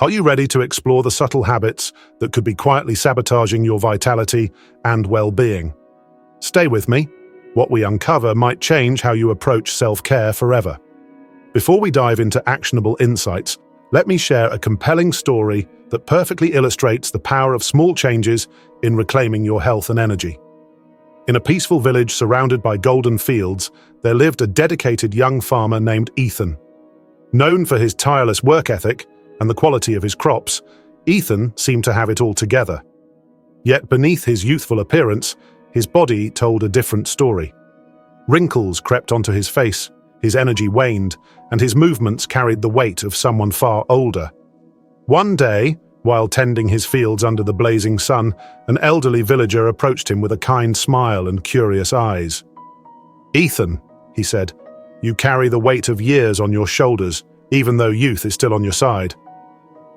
Are you ready to explore the subtle habits that could be quietly sabotaging your vitality and well-being? Stay with me. What we uncover might change how you approach self-care forever. Before we dive into actionable insights, let me share a compelling story that perfectly illustrates the power of small changes in reclaiming your health and energy. In a peaceful village surrounded by golden fields, there lived a dedicated young farmer named Ethan. Known for his tireless work ethic and the quality of his crops, Ethan seemed to have it all together. Yet beneath his youthful appearance, his body told a different story. Wrinkles crept onto his face, his energy waned, and his movements carried the weight of someone far older. One day, while tending his fields under the blazing sun, an elderly villager approached him with a kind smile and curious eyes. "Ethan," he said, "you carry the weight of years on your shoulders, even though youth is still on your side.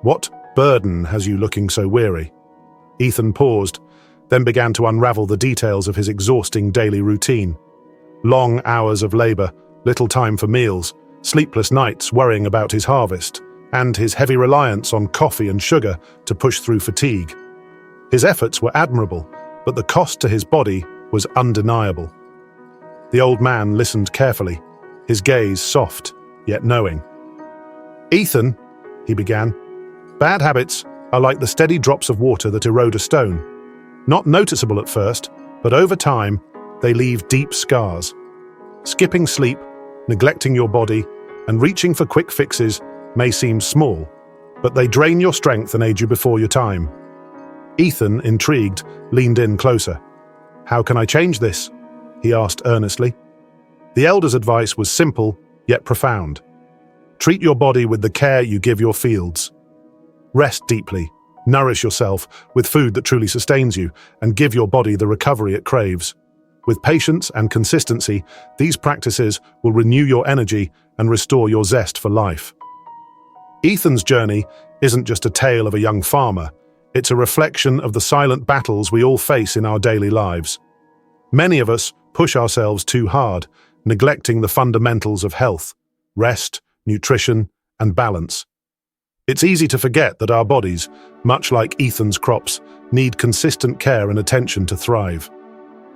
What burden has you looking so weary?" Ethan paused, then began to unravel the details of his exhausting daily routine. Long hours of labor, little time for meals, sleepless nights worrying about his harvest, and his heavy reliance on coffee and sugar to push through fatigue. His efforts were admirable, but the cost to his body was undeniable. The old man listened carefully, his gaze soft, yet knowing. "Ethan," he began, "bad habits are like the steady drops of water that erode a stone. Not noticeable at first, but over time, they leave deep scars. Skipping sleep, neglecting your body, and reaching for quick fixes may seem small, but they drain your strength and age you before your time." Ethan, intrigued, leaned in closer. "How can I change this?" he asked earnestly. The elder's advice was simple, yet profound. Treat your body with the care you give your fields. Rest deeply, nourish yourself with food that truly sustains you, and give your body the recovery it craves. With patience and consistency, these practices will renew your energy and restore your zest for life. Ethan's journey isn't just a tale of a young farmer, it's a reflection of the silent battles we all face in our daily lives. Many of us push ourselves too hard, neglecting the fundamentals of health, rest, nutrition, and balance. It's easy to forget that our bodies, much like Ethan's crops, need consistent care and attention to thrive.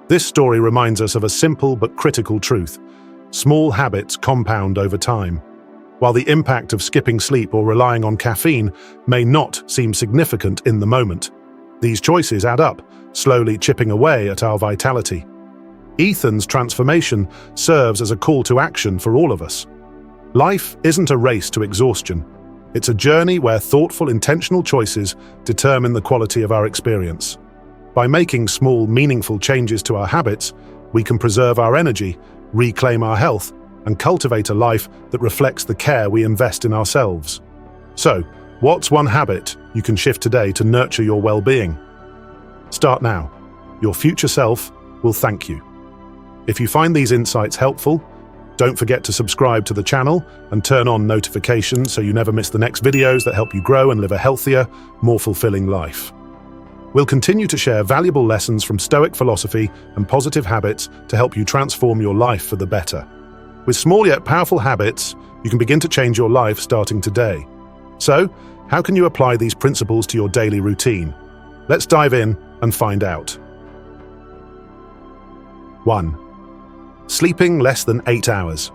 This story reminds us of a simple but critical truth. Small habits compound over time. While the impact of skipping sleep or relying on caffeine may not seem significant in the moment, these choices add up, slowly chipping away at our vitality. Ethan's transformation serves as a call to action for all of us. Life isn't a race to exhaustion. It's a journey where thoughtful, intentional choices determine the quality of our experience. By making small, meaningful changes to our habits, we can preserve our energy, reclaim our health, and cultivate a life that reflects the care we invest in ourselves. So, what's one habit you can shift today to nurture your well-being? Start now. Your future self will thank you. If you find these insights helpful, don't forget to subscribe to the channel and turn on notifications so you never miss the next videos that help you grow and live a healthier, more fulfilling life. We'll continue to share valuable lessons from Stoic philosophy and positive habits to help you transform your life for the better. With small yet powerful habits, you can begin to change your life starting today. So, how can you apply these principles to your daily routine? Let's dive in and find out. 1. Sleeping less than 8 hours.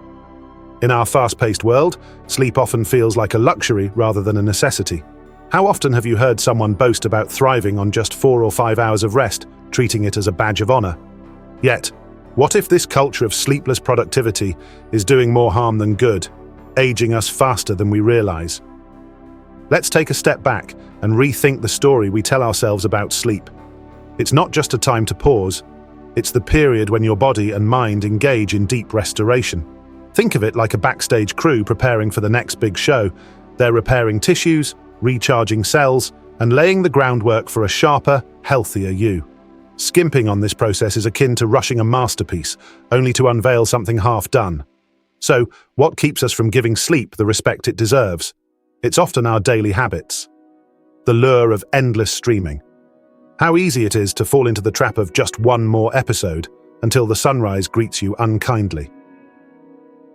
In our fast-paced world, sleep often feels like a luxury rather than a necessity. How often have you heard someone boast about thriving on just 4 or 5 hours of rest, treating it as a badge of honor? Yet, what if this culture of sleepless productivity is doing more harm than good, aging us faster than we realize? Let's take a step back and rethink the story we tell ourselves about sleep. It's not just a time to pause, it's the period when your body and mind engage in deep restoration. Think of it like a backstage crew preparing for the next big show. They're repairing tissues, recharging cells, and laying the groundwork for a sharper, healthier you. Skimping on this process is akin to rushing a masterpiece, only to unveil something half done. So, what keeps us from giving sleep the respect it deserves? It's often our daily habits. The lure of endless streaming. How easy it is to fall into the trap of just one more episode until the sunrise greets you unkindly.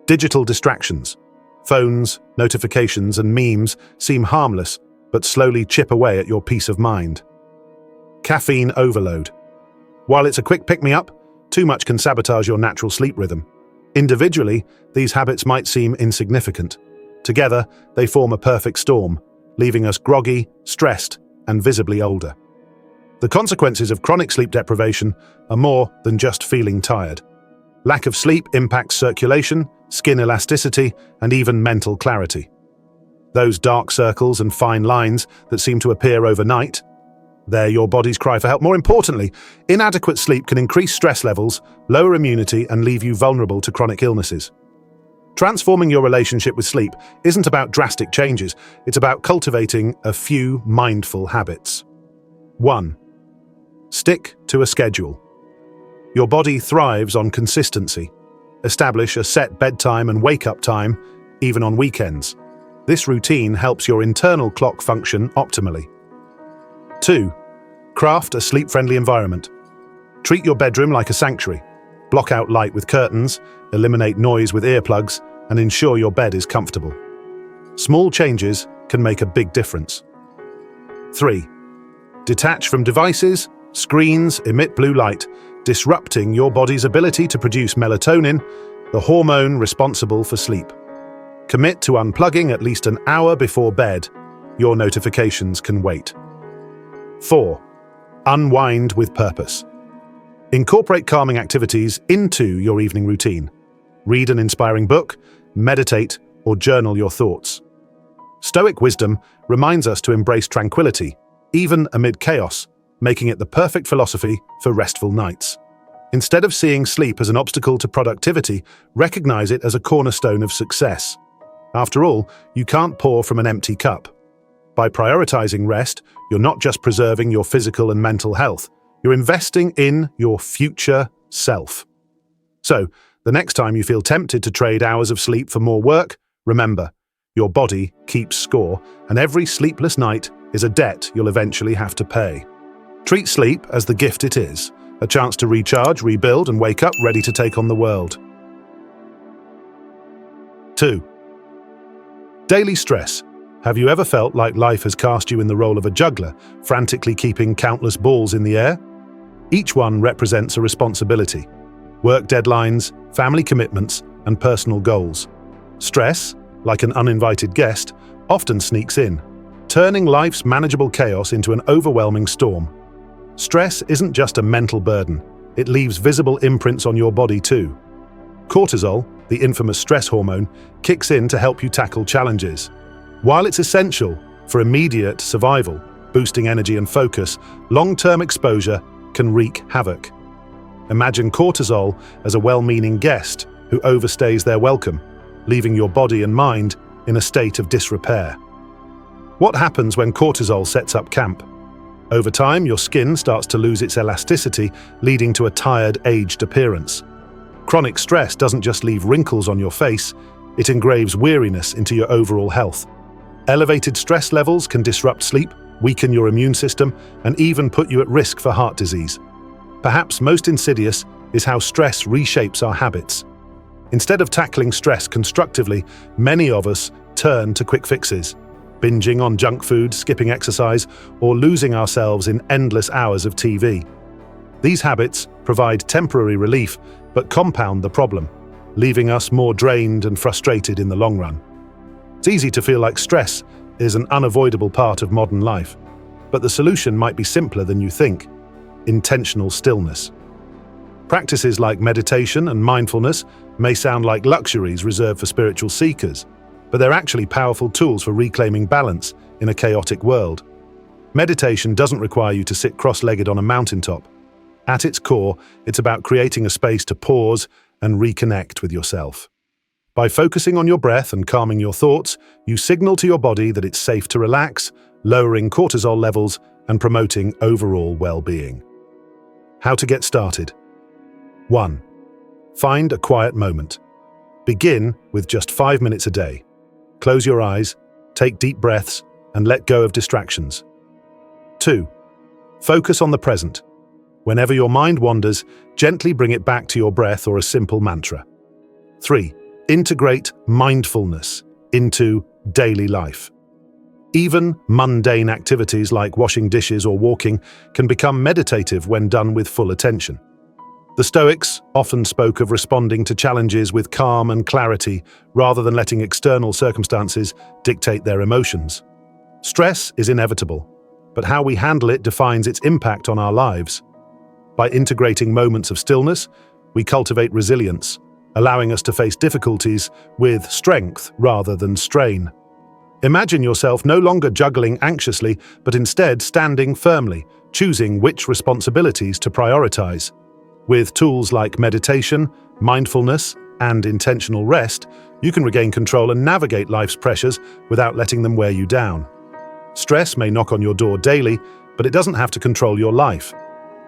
Digital distractions. Phones, notifications, and memes seem harmless, but slowly chip away at your peace of mind. Caffeine overload. While it's a quick pick-me-up, too much can sabotage your natural sleep rhythm. Individually, these habits might seem insignificant. Together, they form a perfect storm, leaving us groggy, stressed, and visibly older. The consequences of chronic sleep deprivation are more than just feeling tired. Lack of sleep impacts circulation, skin elasticity, and even mental clarity. Those dark circles and fine lines that seem to appear overnight, they're your body's cry for help. More importantly, inadequate sleep can increase stress levels, lower immunity, and leave you vulnerable to chronic illnesses. Transforming your relationship with sleep isn't about drastic changes, it's about cultivating a few mindful habits. 1. Stick to a schedule. Your body thrives on consistency. Establish a set bedtime and wake-up time, even on weekends. This routine helps your internal clock function optimally. 2. Craft a sleep-friendly environment. Treat your bedroom like a sanctuary. Block out light with curtains, eliminate noise with earplugs, and ensure your bed is comfortable. Small changes can make a big difference. 3. Detach from devices. Screens emit blue light, disrupting your body's ability to produce melatonin, the hormone responsible for sleep. Commit to unplugging at least an hour before bed. Your notifications can wait. 4. Unwind with purpose. Incorporate calming activities into your evening routine. Read an inspiring book, meditate, or journal your thoughts. Stoic wisdom reminds us to embrace tranquility, even amid chaos, making it the perfect philosophy for restful nights. Instead of seeing sleep as an obstacle to productivity, recognize it as a cornerstone of success. After all, you can't pour from an empty cup. By prioritizing rest, you're not just preserving your physical and mental health, you're investing in your future self. So, the next time you feel tempted to trade hours of sleep for more work, remember, your body keeps score, and every sleepless night is a debt you'll eventually have to pay. Treat sleep as the gift it is, a chance to recharge, rebuild, and wake up ready to take on the world. 2. Daily stress. Have you ever felt like life has cast you in the role of a juggler, frantically keeping countless balls in the air? Each one represents a responsibility. Work deadlines, family commitments, and personal goals. Stress, like an uninvited guest, often sneaks in, turning life's manageable chaos into an overwhelming storm. Stress isn't just a mental burden, it leaves visible imprints on your body too. Cortisol, the infamous stress hormone, kicks in to help you tackle challenges. While it's essential for immediate survival, boosting energy and focus, long-term exposure can wreak havoc. Imagine cortisol as a well-meaning guest who overstays their welcome, leaving your body and mind in a state of disrepair. What happens when cortisol sets up camp? Over time, your skin starts to lose its elasticity, leading to a tired, aged appearance. Chronic stress doesn't just leave wrinkles on your face, it engraves weariness into your overall health. Elevated stress levels can disrupt sleep, weaken your immune system, and even put you at risk for heart disease. Perhaps most insidious is how stress reshapes our habits. Instead of tackling stress constructively, many of us turn to quick fixes, binging on junk food, skipping exercise, or losing ourselves in endless hours of TV. These habits provide temporary relief, but compound the problem, leaving us more drained and frustrated in the long run. It's easy to feel like stress is an unavoidable part of modern life, but the solution might be simpler than you think: intentional stillness. Practices like meditation and mindfulness may sound like luxuries reserved for spiritual seekers, but they're actually powerful tools for reclaiming balance in a chaotic world. Meditation doesn't require you to sit cross-legged on a mountaintop. At its core, it's about creating a space to pause and reconnect with yourself. By focusing on your breath and calming your thoughts, you signal to your body that it's safe to relax, lowering cortisol levels and promoting overall well-being. How to get started. 1. Find a quiet moment. Begin with just 5 minutes a day. Close your eyes, take deep breaths, and let go of distractions. 2. Focus on the present. Whenever your mind wanders, gently bring it back to your breath or a simple mantra. 3. Integrate mindfulness into daily life. Even mundane activities like washing dishes or walking can become meditative when done with full attention. The Stoics often spoke of responding to challenges with calm and clarity rather than letting external circumstances dictate their emotions. Stress is inevitable, but how we handle it defines its impact on our lives. By integrating moments of stillness, we cultivate resilience, allowing us to face difficulties with strength rather than strain. Imagine yourself no longer juggling anxiously, but instead standing firmly, choosing which responsibilities to prioritize. With tools like meditation, mindfulness, and intentional rest, you can regain control and navigate life's pressures without letting them wear you down. Stress may knock on your door daily, but it doesn't have to control your life.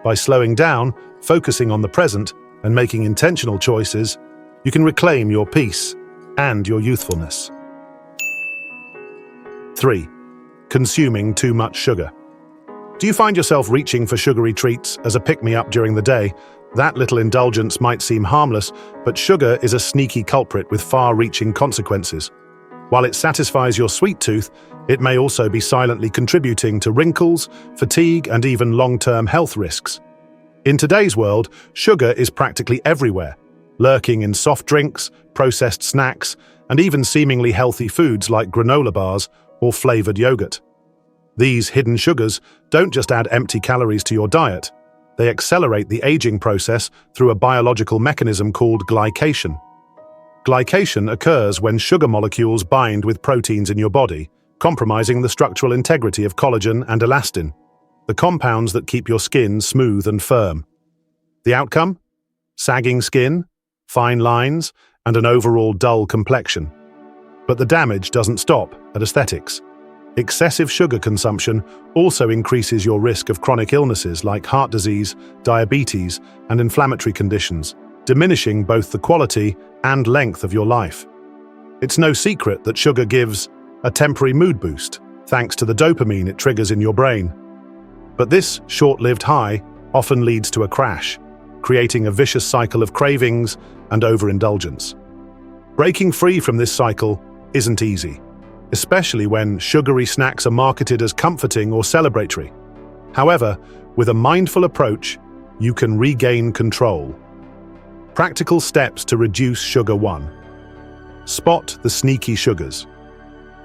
By slowing down, focusing on the present, and making intentional choices, you can reclaim your peace and your youthfulness. 3. Consuming too much sugar. Do you find yourself reaching for sugary treats as a pick-me-up during the day? That little indulgence might seem harmless, but sugar is a sneaky culprit with far-reaching consequences. While it satisfies your sweet tooth, it may also be silently contributing to wrinkles, fatigue, and even long-term health risks. In today's world, sugar is practically everywhere, lurking in soft drinks, processed snacks, and even seemingly healthy foods like granola bars or flavored yogurt. These hidden sugars don't just add empty calories to your diet, they accelerate the aging process through a biological mechanism called glycation. Glycation occurs when sugar molecules bind with proteins in your body, compromising the structural integrity of collagen and elastin, the compounds that keep your skin smooth and firm. The outcome? Sagging skin, fine lines, and an overall dull complexion. But the damage doesn't stop at aesthetics. Excessive sugar consumption also increases your risk of chronic illnesses like heart disease, diabetes, and inflammatory conditions, diminishing both the quality and length of your life. It's no secret that sugar gives a temporary mood boost, thanks to the dopamine it triggers in your brain. But this short-lived high often leads to a crash, creating a vicious cycle of cravings and overindulgence. Breaking free from this cycle isn't easy, especially when sugary snacks are marketed as comforting or celebratory. However, with a mindful approach, you can regain control. Practical steps to reduce sugar. 1. Spot the sneaky sugars.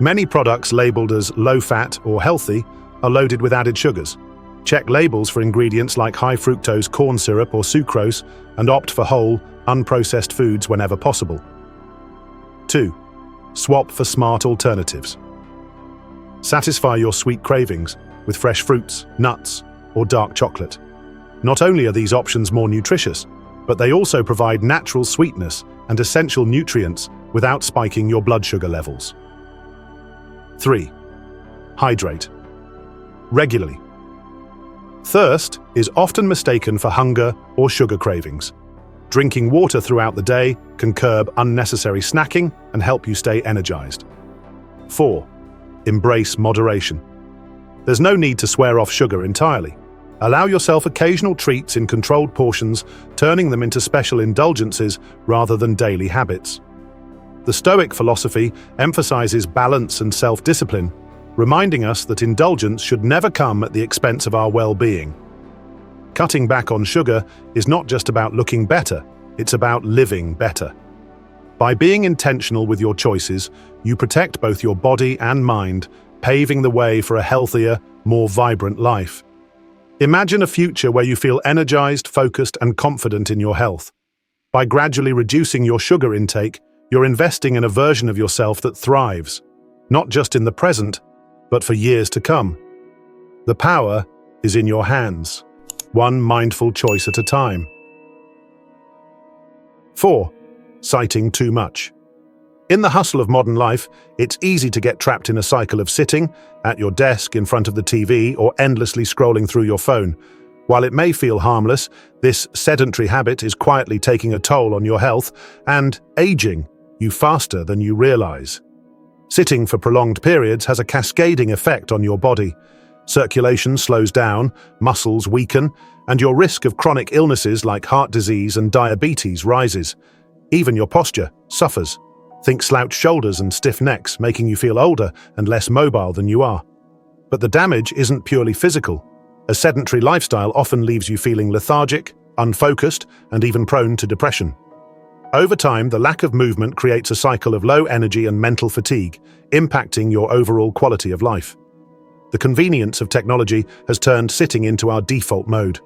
Many products labeled as low-fat or healthy are loaded with added sugars. Check labels for ingredients like high-fructose corn syrup or sucrose and opt for whole, unprocessed foods whenever possible. 2. Swap for smart alternatives. Satisfy your sweet cravings with fresh fruits, nuts, or dark chocolate. Not only are these options more nutritious, but they also provide natural sweetness and essential nutrients without spiking your blood sugar levels. 3. Hydrate regularly. Thirst is often mistaken for hunger or sugar cravings. Drinking water throughout the day can curb unnecessary snacking and help you stay energized. 4. Embrace moderation. There's no need to swear off sugar entirely. Allow yourself occasional treats in controlled portions, turning them into special indulgences rather than daily habits. The Stoic philosophy emphasizes balance and self-discipline, reminding us that indulgence should never come at the expense of our well-being. Cutting back on sugar is not just about looking better, it's about living better. By being intentional with your choices, you protect both your body and mind, paving the way for a healthier, more vibrant life. Imagine a future where you feel energized, focused, and confident in your health. By gradually reducing your sugar intake, you're investing in a version of yourself that thrives, not just in the present, but for years to come. The power is in your hands, one mindful choice at a time. 4. Citing too much. In the hustle of modern life, it's easy to get trapped in a cycle of sitting at your desk in front of the TV or endlessly scrolling through your phone. While it may feel harmless, this sedentary habit is quietly taking a toll on your health and aging you faster than you realize. Sitting for prolonged periods has a cascading effect on your body. Circulation slows down, muscles weaken, and your risk of chronic illnesses like heart disease and diabetes rises. Even your posture suffers. Think slouched shoulders and stiff necks, making you feel older and less mobile than you are. But the damage isn't purely physical. A sedentary lifestyle often leaves you feeling lethargic, unfocused, and even prone to depression. Over time, the lack of movement creates a cycle of low energy and mental fatigue, impacting your overall quality of life. The convenience of technology has turned sitting into our default mode.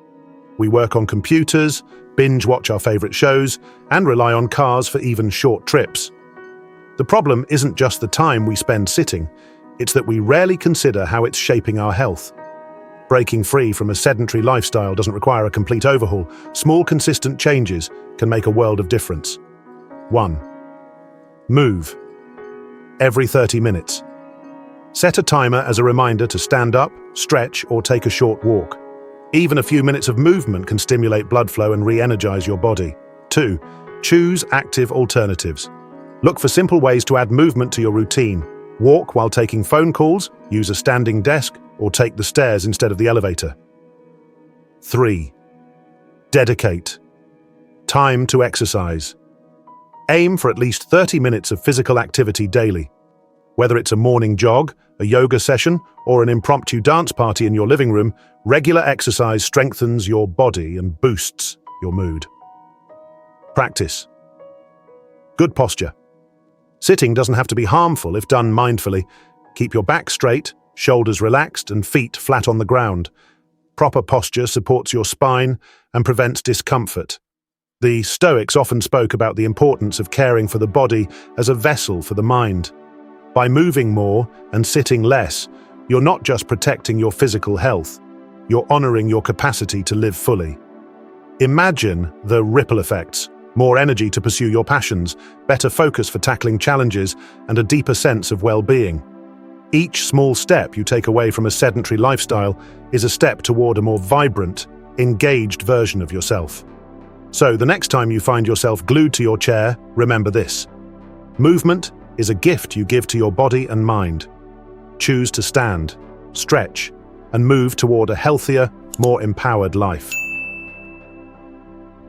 We work on computers, binge watch our favorite shows, and rely on cars for even short trips. The problem isn't just the time we spend sitting, it's that we rarely consider how it's shaping our health. Breaking free from a sedentary lifestyle doesn't require a complete overhaul. Small, consistent changes can make a world of difference. 1. Move. Every 30 minutes. Set a timer as a reminder to stand up, stretch, or take a short walk. Even a few minutes of movement can stimulate blood flow and re-energize your body. 2. Choose active alternatives. Look for simple ways to add movement to your routine. Walk while taking phone calls, use a standing desk, or take the stairs instead of the elevator. 3. Dedicate. Time to exercise. Aim for at least 30 minutes of physical activity daily. Whether it's a morning jog, a yoga session, or an impromptu dance party in your living room, regular exercise strengthens your body and boosts your mood. Practice. Good posture. Sitting doesn't have to be harmful if done mindfully. Keep your back straight, shoulders relaxed, and feet flat on the ground. Proper posture supports your spine and prevents discomfort. The Stoics often spoke about the importance of caring for the body as a vessel for the mind. By moving more and sitting less, you're not just protecting your physical health, you're honoring your capacity to live fully. Imagine the ripple effects: more energy to pursue your passions, better focus for tackling challenges, and a deeper sense of well-being. Each small step you take away from a sedentary lifestyle is a step toward a more vibrant, engaged version of yourself. So the next time you find yourself glued to your chair, remember this: movement is a gift you give to your body and mind. Choose to stand, stretch, and move toward a healthier, more empowered life.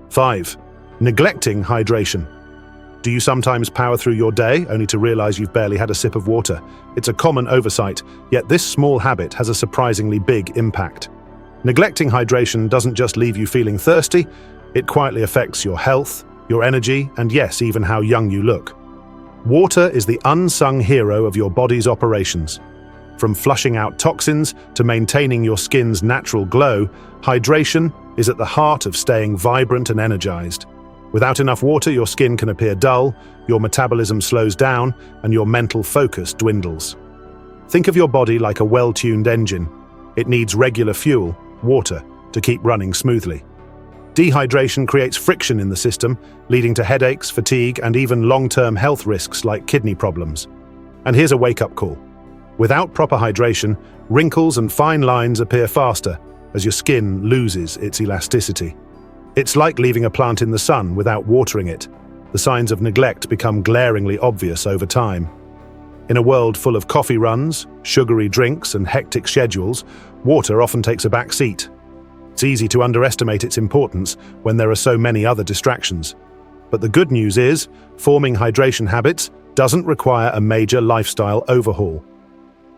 5. Neglecting hydration. Do you sometimes power through your day only to realize you've barely had a sip of water? It's a common oversight, yet this small habit has a surprisingly big impact. Neglecting hydration doesn't just leave you feeling thirsty, it quietly affects your health, your energy, and yes, even how young you look. Water is the unsung hero of your body's operations. From flushing out toxins to maintaining your skin's natural glow, hydration is at the heart of staying vibrant and energized. Without enough water, your skin can appear dull, your metabolism slows down, and your mental focus dwindles. Think of your body like a well-tuned engine. It needs regular fuel, water, to keep running smoothly. Dehydration creates friction in the system, leading to headaches, fatigue, and even long-term health risks like kidney problems. And here's a wake-up call. Without proper hydration, wrinkles and fine lines appear faster as your skin loses its elasticity. It's like leaving a plant in the sun without watering it. The signs of neglect become glaringly obvious over time. In a world full of coffee runs, sugary drinks, and hectic schedules, water often takes a back seat. It's easy to underestimate its importance when there are so many other distractions. But the good news is, forming hydration habits doesn't require a major lifestyle overhaul.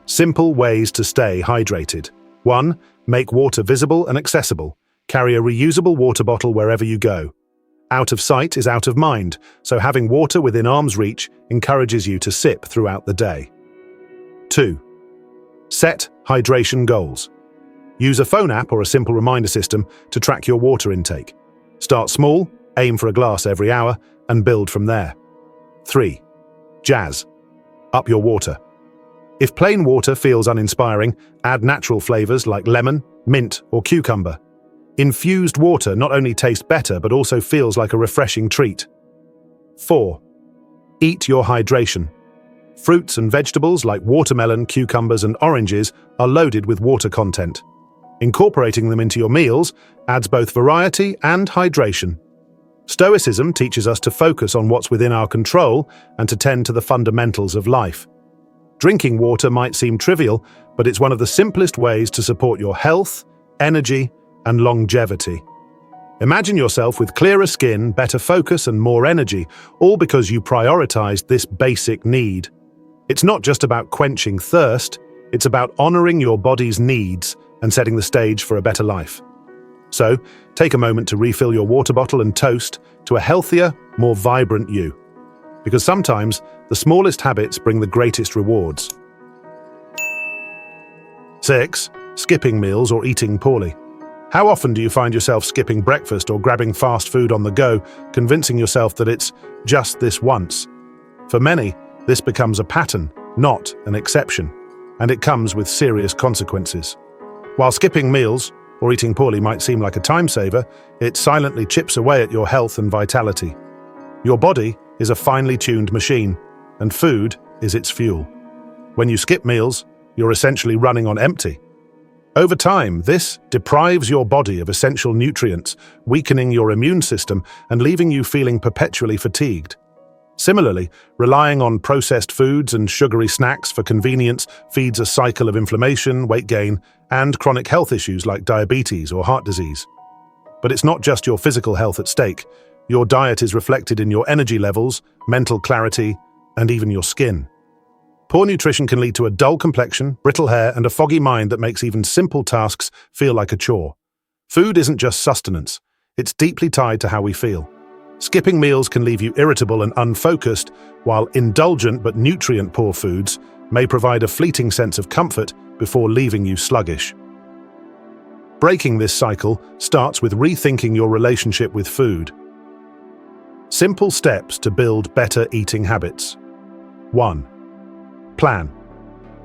Simple ways to stay hydrated. 1. Make water visible and accessible. Carry a reusable water bottle wherever you go. Out of sight is out of mind, so having water within arm's reach encourages you to sip throughout the day. 2. Set hydration goals. Use a phone app or a simple reminder system to track your water intake. Start small, aim for a glass every hour, and build from there. 3. Jazz. Up your water. If plain water feels uninspiring, add natural flavors like lemon, mint, or cucumber. Infused water not only tastes better but also feels like a refreshing treat. 4. Eat your hydration. Fruits and vegetables like watermelon, cucumbers, and oranges are loaded with water content. Incorporating them into your meals adds both variety and hydration. Stoicism teaches us to focus on what's within our control and to tend to the fundamentals of life. Drinking water might seem trivial, but it's one of the simplest ways to support your health, energy, and longevity. Imagine yourself with clearer skin, better focus, and more energy, all because you prioritized this basic need. It's not just about quenching thirst, it's about honoring your body's needs and setting the stage for a better life. So, take a moment to refill your water bottle and toast to a healthier, more vibrant you. Because sometimes, the smallest habits bring the greatest rewards. 6. Skipping meals or eating poorly. How often do you find yourself skipping breakfast or grabbing fast food on the go, convincing yourself that it's just this once? For many, this becomes a pattern, not an exception, and it comes with serious consequences. While skipping meals or eating poorly might seem like a time saver, it silently chips away at your health and vitality. Your body is a finely tuned machine, and food is its fuel. When you skip meals, you're essentially running on empty. Over time, this deprives your body of essential nutrients, weakening your immune system and leaving you feeling perpetually fatigued. Similarly, relying on processed foods and sugary snacks for convenience feeds a cycle of inflammation, weight gain, and chronic health issues like diabetes or heart disease. But it's not just your physical health at stake. Your diet is reflected in your energy levels, mental clarity, and even your skin. Poor nutrition can lead to a dull complexion, brittle hair, and a foggy mind that makes even simple tasks feel like a chore. Food isn't just sustenance, it's deeply tied to how we feel. Skipping meals can leave you irritable and unfocused, while indulgent but nutrient-poor foods may provide a fleeting sense of comfort before leaving you sluggish. Breaking this cycle starts with rethinking your relationship with food. Simple steps to build better eating habits. 1. Plan.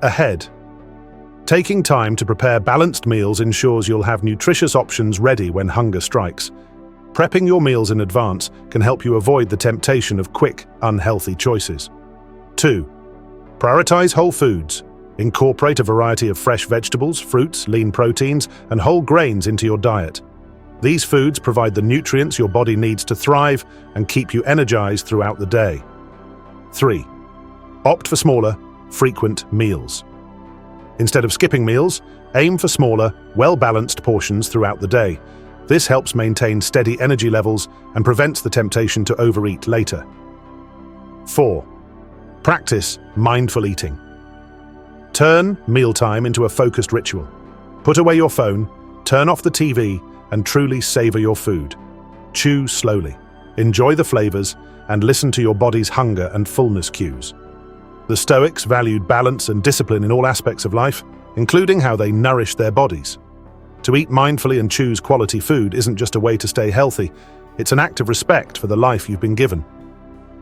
Ahead. Taking time to prepare balanced meals ensures you'll have nutritious options ready when hunger strikes. Prepping your meals in advance can help you avoid the temptation of quick, unhealthy choices. 2. Prioritize whole foods. Incorporate a variety of fresh vegetables, fruits, lean proteins, and whole grains into your diet. These foods provide the nutrients your body needs to thrive and keep you energized throughout the day. 3. Opt for smaller, frequent meals. Instead of skipping meals, aim for smaller, well-balanced portions throughout the day. This helps maintain steady energy levels and prevents the temptation to overeat later. 4. Practice mindful eating. Turn mealtime into a focused ritual. Put away your phone, turn off the TV, and truly savor your food. Chew slowly, enjoy the flavors, and listen to your body's hunger and fullness cues. The Stoics valued balance and discipline in all aspects of life, including how they nourish their bodies. To eat mindfully and choose quality food isn't just a way to stay healthy, it's an act of respect for the life you've been given.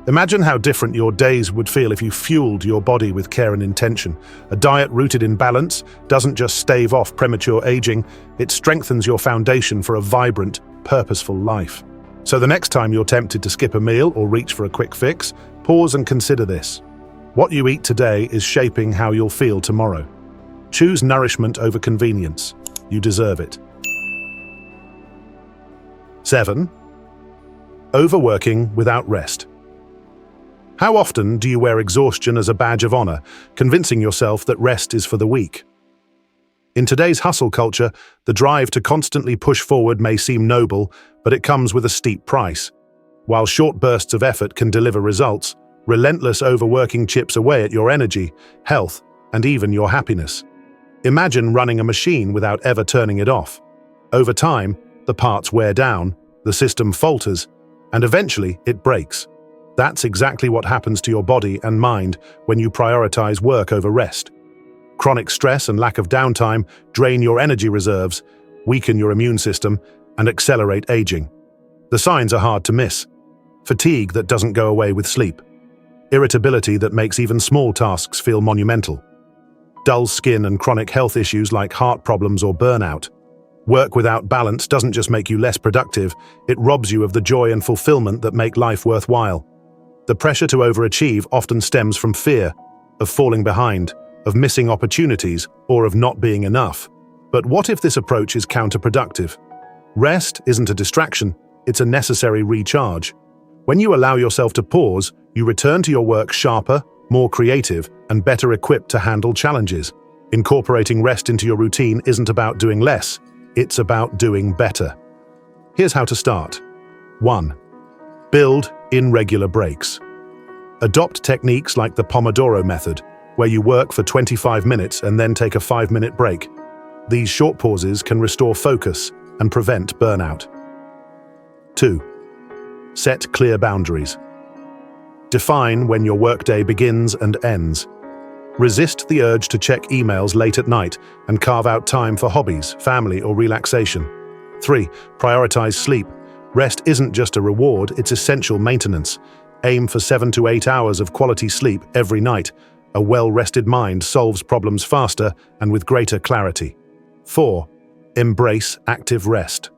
Imagine how different your days would feel if you fueled your body with care and intention. A diet rooted in balance doesn't just stave off premature aging, it strengthens your foundation for a vibrant, purposeful life. So the next time you're tempted to skip a meal or reach for a quick fix, pause and consider this. What you eat today is shaping how you'll feel tomorrow. Choose nourishment over convenience. You deserve it. 7. Overworking without rest. How often do you wear exhaustion as a badge of honor, convincing yourself that rest is for the weak? In today's hustle culture, the drive to constantly push forward may seem noble, but it comes with a steep price. While short bursts of effort can deliver results, relentless overworking chips away at your energy, health, and even your happiness. Imagine running a machine without ever turning it off. Over time, the parts wear down, the system falters, and eventually it breaks. That's exactly what happens to your body and mind when you prioritize work over rest. Chronic stress and lack of downtime drain your energy reserves, weaken your immune system, and accelerate aging. The signs are hard to miss. Fatigue that doesn't go away with sleep. Irritability that makes even small tasks feel monumental. Dull skin and chronic health issues like heart problems or burnout. Work without balance doesn't just make you less productive, it robs you of the joy and fulfillment that make life worthwhile. The pressure to overachieve often stems from fear, of falling behind, of missing opportunities, or of not being enough. But what if this approach is counterproductive? Rest isn't a distraction, it's a necessary recharge. When you allow yourself to pause, you return to your work sharper, more creative, and better equipped to handle challenges. Incorporating rest into your routine isn't about doing less, it's about doing better. Here's how to start. 1. Build in regular breaks. Adopt techniques like the Pomodoro method, where you work for 25 minutes and then take a 5-minute break. These short pauses can restore focus and prevent burnout. 2. Set clear boundaries. Define when your workday begins and ends. Resist the urge to check emails late at night and carve out time for hobbies, family, or relaxation. 3. Prioritize sleep. Rest isn't just a reward, it's essential maintenance. Aim for 7 to 8 hours of quality sleep every night. A well-rested mind solves problems faster and with greater clarity. 4. Embrace active rest.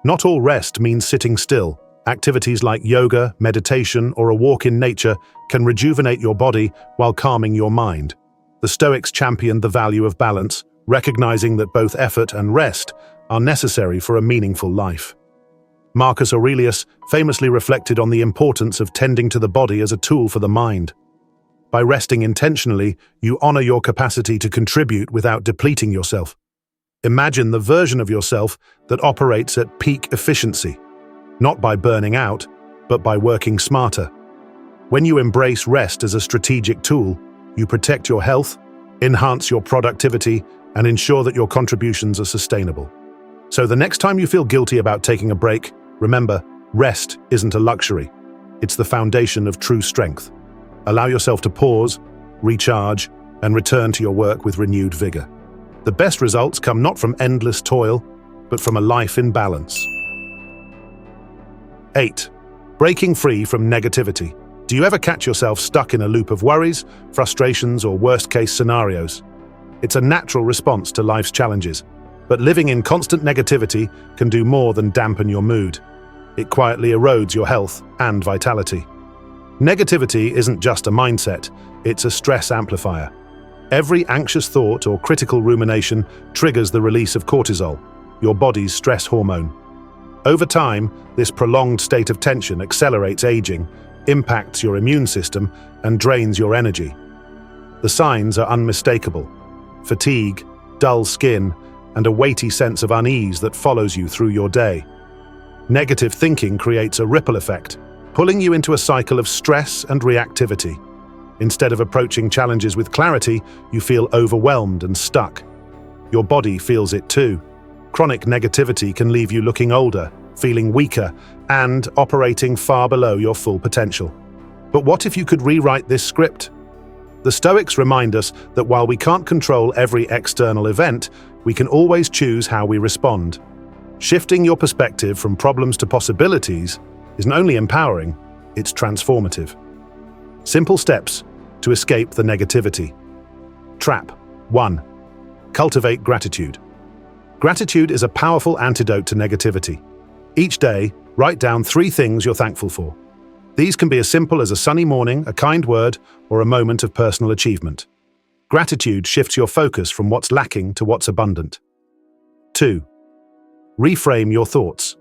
Not all rest means sitting still. Activities like yoga, meditation, or a walk in nature can rejuvenate your body while calming your mind. The Stoics championed the value of balance, recognizing that both effort and rest are necessary for a meaningful life. Marcus Aurelius famously reflected on the importance of tending to the body as a tool for the mind. By resting intentionally, you honor your capacity to contribute without depleting yourself. Imagine the version of yourself that operates at peak efficiency, not by burning out, but by working smarter. When you embrace rest as a strategic tool, you protect your health, enhance your productivity, and ensure that your contributions are sustainable. So the next time you feel guilty about taking a break, remember, rest isn't a luxury. It's the foundation of true strength. Allow yourself to pause, recharge, and return to your work with renewed vigor. The best results come not from endless toil, but from a life in balance. 8. Breaking free from negativity. Do you ever catch yourself stuck in a loop of worries, frustrations, or worst-case scenarios? It's a natural response to life's challenges, but living in constant negativity can do more than dampen your mood. It quietly erodes your health and vitality. Negativity isn't just a mindset, it's a stress amplifier. Every anxious thought or critical rumination triggers the release of cortisol, your body's stress hormone. Over time, this prolonged state of tension accelerates aging, impacts your immune system, and drains your energy. The signs are unmistakable: fatigue, dull skin, and a weighty sense of unease that follows you through your day. Negative thinking creates a ripple effect, pulling you into a cycle of stress and reactivity. Instead of approaching challenges with clarity, you feel overwhelmed and stuck. Your body feels it too. Chronic negativity can leave you looking older, feeling weaker, and operating far below your full potential. But what if you could rewrite this script? The Stoics remind us that while we can't control every external event, we can always choose how we respond. Shifting your perspective from problems to possibilities isn't only empowering, it's transformative. Simple steps to escape the negativity. Trap 1. Cultivate gratitude. Gratitude is a powerful antidote to negativity. Each day, write down 3 things you're thankful for. These can be as simple as a sunny morning, a kind word, or a moment of personal achievement. Gratitude shifts your focus from what's lacking to what's abundant. 2. Reframe your thoughts.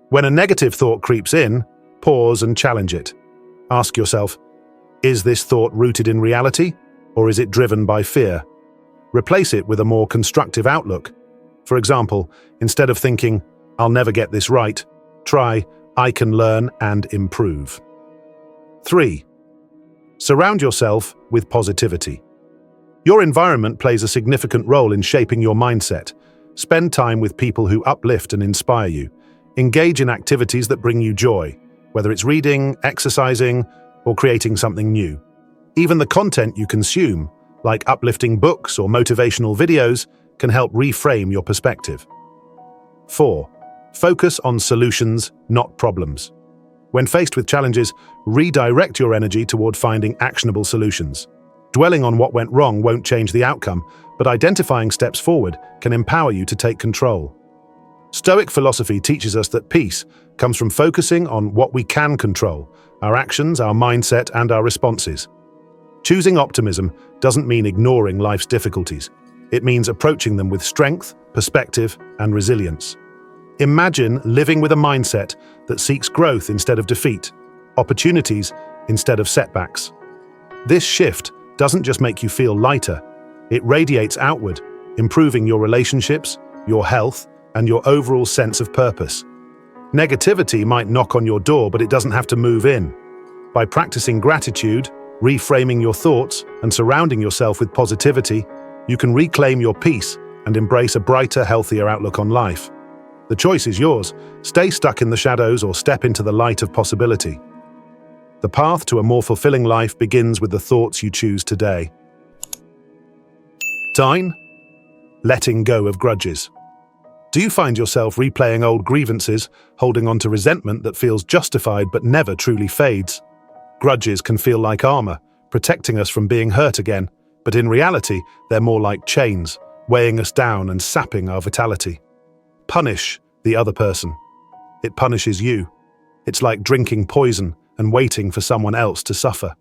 When a negative thought creeps in, pause and challenge it. Ask yourself, is this thought rooted in reality, or is it driven by fear? Replace it with a more constructive outlook. For example, instead of thinking, "I'll never get this right," try, "I can learn and improve." 3. Surround yourself with positivity. Your environment plays a significant role in shaping your mindset. Spend time with people who uplift and inspire you. Engage in activities that bring you joy, whether it's reading, exercising, or creating something new. Even the content you consume, like uplifting books or motivational videos, can help reframe your perspective. 4. Focus on solutions, not problems. When faced with challenges, redirect your energy toward finding actionable solutions. Dwelling on what went wrong won't change the outcome, but identifying steps forward can empower you to take control. Stoic philosophy teaches us that peace comes from focusing on what we can control: our actions, our mindset, and our responses. Choosing optimism doesn't mean ignoring life's difficulties. It means approaching them with strength, perspective, and resilience. Imagine living with a mindset that seeks growth instead of defeat, opportunities instead of setbacks. This shift doesn't just make you feel lighter, it radiates outward, improving your relationships, your health, and your overall sense of purpose. Negativity might knock on your door, but it doesn't have to move in. By practicing gratitude, reframing your thoughts, and surrounding yourself with positivity, you can reclaim your peace and embrace a brighter, healthier outlook on life. The choice is yours. Stay stuck in the shadows or step into the light of possibility. The path to a more fulfilling life begins with the thoughts you choose today. 9. Letting go of grudges. Do you find yourself replaying old grievances, holding on to resentment that feels justified but never truly fades? Grudges can feel like armor, protecting us from being hurt again, but in reality, they're more like chains, weighing us down and sapping our vitality. Punish the other person. It punishes you. It's like drinking poison and waiting for someone else to suffer.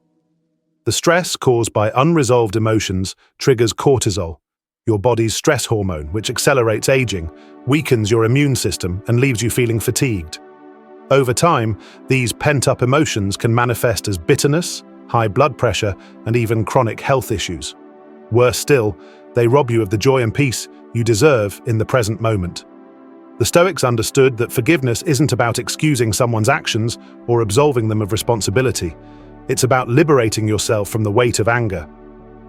The stress caused by unresolved emotions triggers cortisol, your body's stress hormone, which accelerates aging, weakens your immune system, and leaves you feeling fatigued. Over time, these pent-up emotions can manifest as bitterness, high blood pressure, and even chronic health issues. Worse still, they rob you of the joy and peace you deserve in the present moment. The Stoics understood that forgiveness isn't about excusing someone's actions or absolving them of responsibility. It's about liberating yourself from the weight of anger.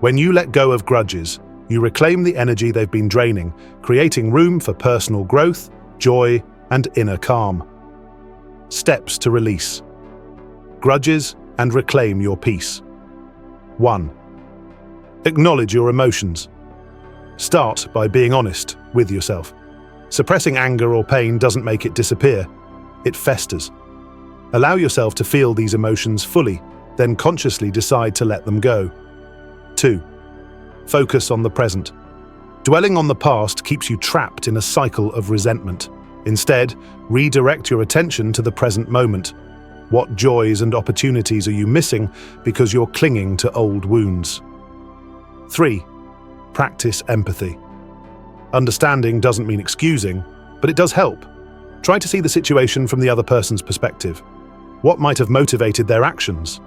When you let go of grudges, you reclaim the energy they've been draining, creating room for personal growth, joy, and inner calm. Steps to release. Grudges and reclaim your peace. 1. Acknowledge your emotions. Start by being honest with yourself. Suppressing anger or pain doesn't make it disappear. It festers. Allow yourself to feel these emotions fully, then consciously decide to let them go. 2. Focus on the present. Dwelling on the past keeps you trapped in a cycle of resentment. Instead, redirect your attention to the present moment. What joys and opportunities are you missing because you're clinging to old wounds? 3. Practice empathy. Understanding doesn't mean excusing, but it does help. Try to see the situation from the other person's perspective. What might have motivated their actions?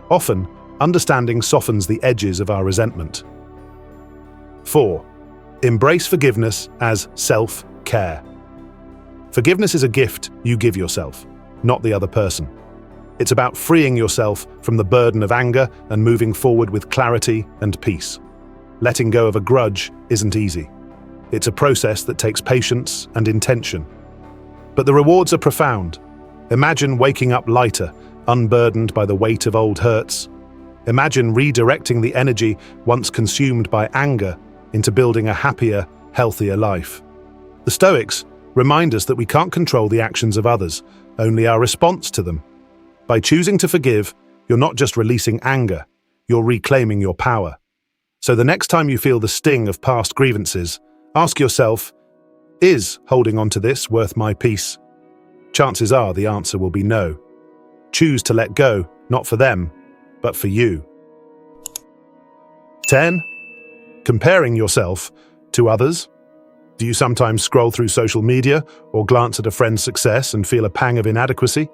Often, understanding softens the edges of our resentment. 4. Embrace forgiveness as self-care. Forgiveness is a gift you give yourself, not the other person. It's about freeing yourself from the burden of anger and moving forward with clarity and peace. Letting go of a grudge isn't easy. It's a process that takes patience and intention. But the rewards are profound. Imagine waking up lighter, unburdened by the weight of old hurts. Imagine redirecting the energy once consumed by anger into building a happier, healthier life. The Stoics remind us that we can't control the actions of others, only our response to them. By choosing to forgive, you're not just releasing anger, you're reclaiming your power. So the next time you feel the sting of past grievances, ask yourself, is holding on to this worth my peace? Chances are the answer will be no. Choose to let go, not for them, but for you. 10. Comparing yourself to others. Do you sometimes scroll through social media or glance at a friend's success and feel a pang of inadequacy?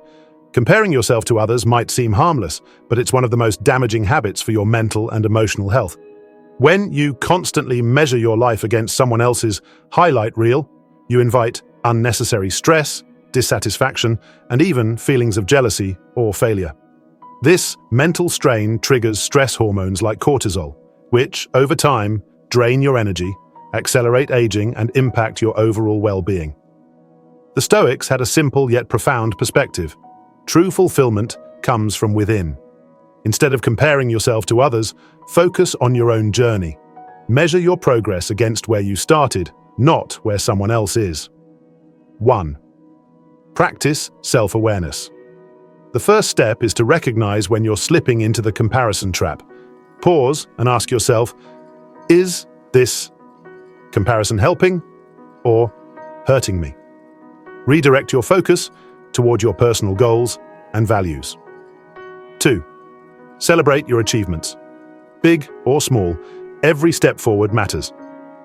Comparing yourself to others might seem harmless, but it's one of the most damaging habits for your mental and emotional health. When you constantly measure your life against someone else's highlight reel, you invite unnecessary stress, dissatisfaction, and even feelings of jealousy or failure. This mental strain triggers stress hormones like cortisol, which, over time, drain your energy, accelerate aging, and impact your overall well-being. The Stoics had a simple yet profound perspective. True fulfillment comes from within. Instead of comparing yourself to others, focus on your own journey. Measure your progress against where you started, not where someone else is. 1. Practice self-awareness. The first step is to recognize when you're slipping into the comparison trap. Pause and ask yourself, is this comparison helping or hurting me? Redirect your focus toward your personal goals and values. 2. Celebrate your achievements. Big or small, every step forward matters.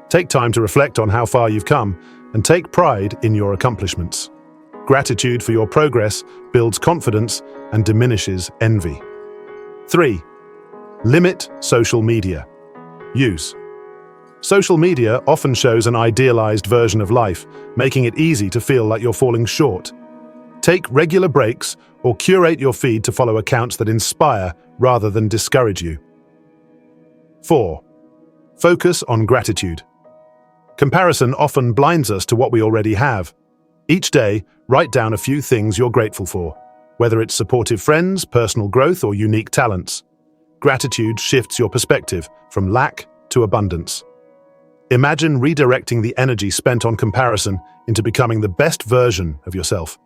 Take time to reflect on how far you've come and take pride in your accomplishments. Gratitude for your progress builds confidence and diminishes envy. 3. Limit social media use. Social media often shows an idealized version of life, making it easy to feel like you're falling short. Take regular breaks or curate your feed to follow accounts that inspire rather than discourage you. 4. Focus on gratitude. Comparison often blinds us to what we already have. Each day, write down a few things you're grateful for, whether it's supportive friends, personal growth, or unique talents. Gratitude shifts your perspective from lack to abundance. Imagine redirecting the energy spent on comparison into becoming the best version of yourself.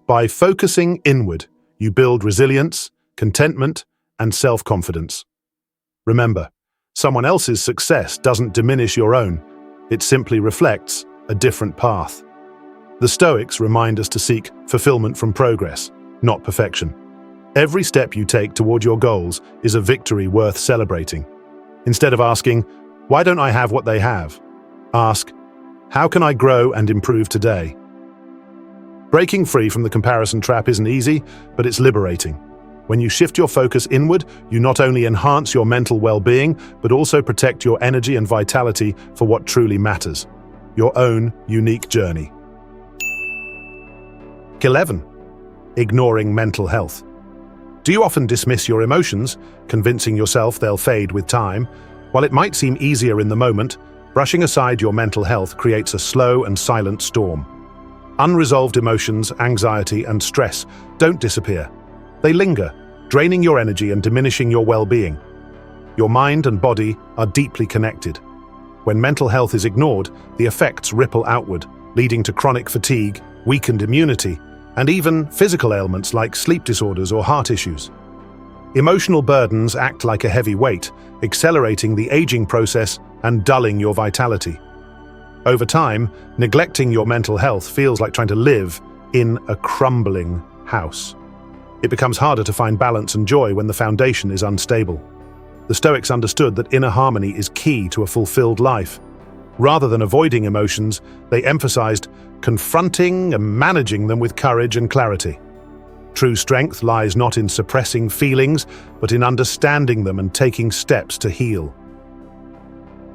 By focusing inward, you build resilience, contentment, and self-confidence. Remember, someone else's success doesn't diminish your own. It simply reflects a different path. The Stoics remind us to seek fulfillment from progress, not perfection. Every step you take toward your goals is a victory worth celebrating. Instead of asking, "Why don't I have what they have?" ask, "How can I grow and improve today?" Breaking free from the comparison trap isn't easy, but it's liberating. When you shift your focus inward, you not only enhance your mental well-being, but also protect your energy and vitality for what truly matters, your own unique journey. 11. Ignoring mental health. Do you often dismiss your emotions, convincing yourself they'll fade with time? While it might seem easier in the moment, brushing aside your mental health creates a slow and silent storm. Unresolved emotions, anxiety, and stress don't disappear. They linger, draining your energy and diminishing your well-being. Your mind and body are deeply connected. When mental health is ignored, the effects ripple outward, leading to chronic fatigue, weakened immunity, and even physical ailments like sleep disorders or heart issues. Emotional burdens act like a heavy weight, accelerating the aging process and dulling your vitality. Over time, neglecting your mental health feels like trying to live in a crumbling house. It becomes harder to find balance and joy when the foundation is unstable. The Stoics understood that inner harmony is key to a fulfilled life. Rather than avoiding emotions, they emphasized confronting and managing them with courage and clarity. True strength lies not in suppressing feelings, but in understanding them and taking steps to heal.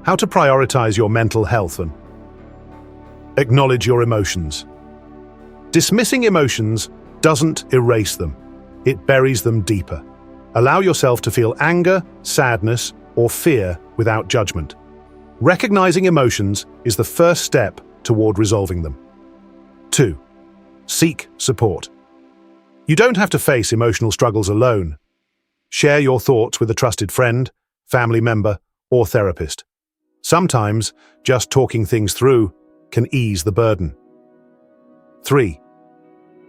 How to prioritize your mental health and acknowledge your emotions. Dismissing emotions doesn't erase them. It buries them deeper. Allow yourself to feel anger, sadness, or fear without judgment. Recognizing emotions is the first step toward resolving them. 2. Seek support. You don't have to face emotional struggles alone. Share your thoughts with a trusted friend, family member, or therapist. Sometimes, just talking things through can ease the burden. 3.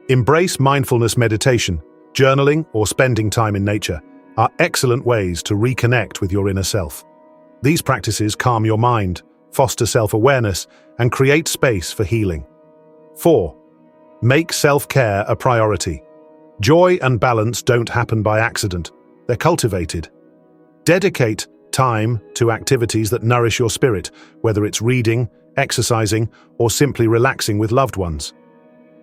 Embrace mindfulness meditation. Journaling or spending time in nature are excellent ways to reconnect with your inner self. These practices calm your mind, foster self-awareness, and create space for healing. 4. Make self-care a priority. Joy and balance don't happen by accident. They're cultivated. Dedicate time to activities that nourish your spirit, whether it's reading, exercising, or simply relaxing with loved ones.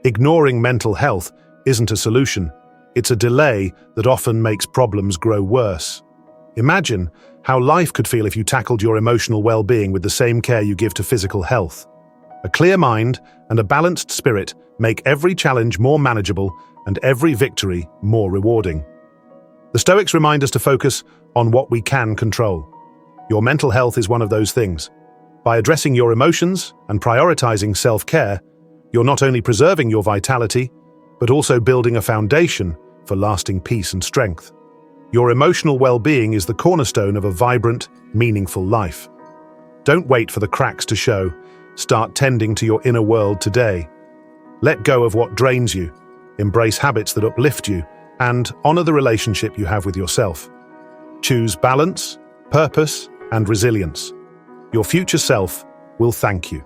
Ignoring mental health isn't a solution. It's a delay that often makes problems grow worse. Imagine how life could feel if you tackled your emotional well-being with the same care you give to physical health. A clear mind and a balanced spirit make every challenge more manageable and every victory more rewarding. The Stoics remind us to focus on what we can control. Your mental health is one of those things. By addressing your emotions and prioritizing self-care, you're not only preserving your vitality, but also building a foundation for lasting peace and strength. Your emotional well-being is the cornerstone of a vibrant, meaningful life. Don't wait for the cracks to show. Start tending to your inner world today. Let go of what drains you, embrace habits that uplift you, and honor the relationship you have with yourself. Choose balance, purpose, and resilience. Your future self will thank you.